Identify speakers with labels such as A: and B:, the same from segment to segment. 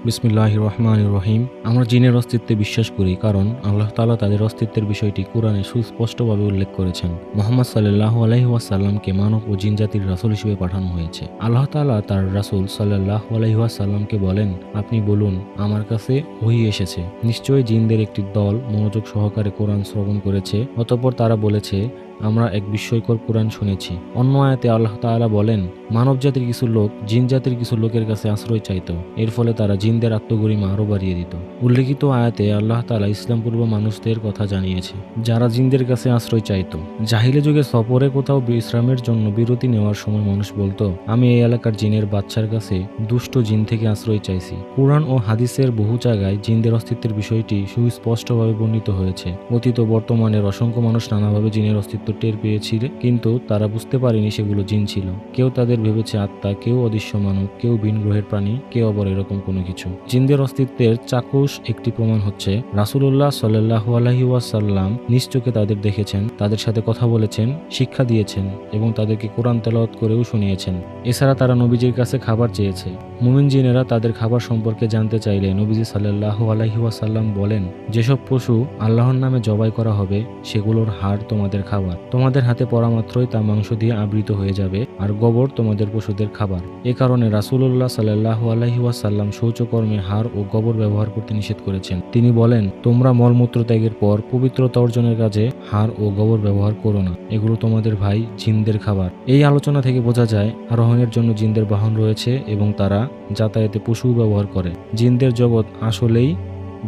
A: বিসমিল্লাহির রহমানির রহিম। আমরা জিনের অস্তিত্বে বিশ্বাস করি কারণ আল্লাহ তাআলা তাদের অস্তিত্বের বিষয়টি কুরআনে সুস্পষ্টভাবে উল্লেখ করেছেন। মুহাম্মদ সাল্লাল্লাহু আলাইহি ওয়াসাল্লামকে মানব ও জিন জাতির রাসূল হিসেবে পাঠানো হয়েছে। আল্লাহ তাআলা তার রাসূল সাল্লাল্লাহু আলাইহি ওয়াসাল্লামকে বলেন, আপনি বলুন, আমার কাছে ওহী এসেছে। নিশ্চয়ই জিনদের একটি দল মনোযোগ সহকারে কোরআন শ্রবণ করেছে, অতঃপর তারা বলেছে, আমরা এক বিস্ময়কর কুরআন শুনেছি। অন্য আয়াতে আল্লাহ তাআলা বলেন, মানব জাতির কিছু লোক জিন জাতির কিছু লোকের কাছে আশ্রয় চাইত, এর ফলে তারা জিনদের আত্মগরিমা আরো বাড়িয়ে দিত। উল্লেখিত আয়াতে আল্লাহ তাআলা ইসলাম পূর্ব মানুষদের কথা জানিয়েছে, যারা জিনদের কাছে আশ্রয় চাইত। জাহিলি যুগে সফরে কোথাও বিশ্রামের জন্য বিরতি নেওয়ার সময় মানুষ বলতো, আমি এই এলাকার জিনের বাচ্চার কাছে দুষ্ট জিন থেকে আশ্রয় চাইছি। কুরআন ও হাদিসের বহু জায়গায় জিনদের অস্তিত্বের বিষয়টি সুস্পষ্টভাবে বর্ণিত হয়েছে। অতীত ও বর্তমানের অসংখ্য মানুষ নানাভাবে জিনের অস্তিত্ব টের পেয়েছিল, কিন্তু তারা বুঝতে পারেনি সেগুলো জিন ছিল। কেউ তাদের ভেবেছে আত্মা, কেউ অদৃশ্য মানব, কেউ ভিন গ্রহের প্রাণী, কেউ আবার এরকম কোনো কিছু। জিনদের অস্তিত্বের চাক্ষুষ একটি প্রমাণ হচ্ছে রাসূলুল্লাহ সাল্লাল্লাহু আলাইহি ওয়াসাল্লাম নিজ চোখে তাদের দেখেছেন, তাদের সাথে কথা বলেছেন, শিক্ষা দিয়েছেন এবং তাদেরকে কোরআন তেলাওয়াত করেও শুনিয়েছেন। এছাড়া তারা নবীজির কাছে খাবার চেয়েছে। মুমিন জিনেরা তাদের খাবার সম্পর্কে জানতে চাইলে নবীজি সাল্লাল্লাহু আলাইহি ওয়াসাল্লাম বলেন, যেসব পশু আল্লাহর নামে জবাই করা হবে সেগুলোর হাড় তোমাদের খাবার। তোমাদের হাতে পড়া মাত্রই তা মাংস দিয়ে আবৃত হয়ে যাবে, আর গোবর তোমাদের পশুদের খাবার। এ কারণে রাসূলুল্লাহ সাল্লাল্লাহু আলাইহি ওয়াসাল্লাম শৌচকর্মে হাড় ও গোবর ব্যবহার করতে নিষেধ করেছেন। তিনি বলেন, তোমরা মলমূত্র ত্যাগের পর পবিত্রতা অর্জনের কাজে হাড় ও গোবর ব্যবহার করো না, এগুলো তোমাদের ভাই জিনদের খাবার। এই আলোচনা থেকে বোঝা যায় আরোহণের জন্য জিনদের বাহন রয়েছে এবং তারা যাতায়াতে পশু ব্যবহার করে। জিনদের জগৎ আসলেই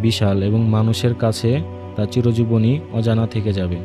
A: বিশাল এবং মানুষের কাছে তা চিরজীবনই অজানা থেকে যাবে।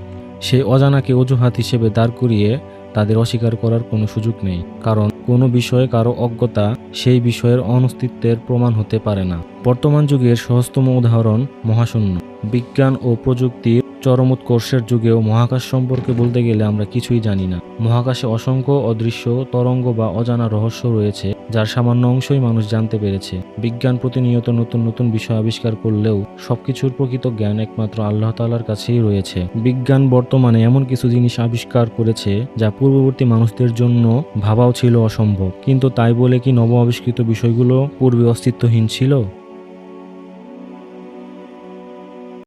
A: সেই অজানাকে অজুহাত হিসেবে দাঁড় করিয়ে তাদের অস্বীকার করার কোনো সুযোগ নেই, কারণ কোনো বিষয়ে কারো অজ্ঞতা সেই বিষয়ের অনস্তিত্বের প্রমাণ হতে পারে না। বর্তমান যুগের সহজতম উদাহরণ মহাশূন্য। বিজ্ঞান ও প্রযুক্তির চরমোৎকর্ষের যুগেও মহাকাশ সম্পর্কে বলতে গেলে আমরা কিছুই জানি না। মহাকাশে অসংখ্য অদৃশ্য তরঙ্গ বা অজানা রহস্য রয়েছে, যার সামান্য অংশই মানুষ জানতে পেরেছে। বিজ্ঞান প্রতিনিয়ত নতুন নতুন বিষয় আবিষ্কার করলেও সবকিছুর প্রকৃত জ্ঞান একমাত্র আল্লাহ তাআলার কাছেই রয়েছে। বিজ্ঞান বর্তমানে এমন কিছু জিনিস আবিষ্কার করেছে যা পূর্ববর্তী মানুষদের জন্য ভাবাও ছিল অসম্ভব। কিন্তু তাই বলে কি নব আবিষ্কৃত বিষয়গুলো পূর্বে অস্তিত্বহীন ছিল?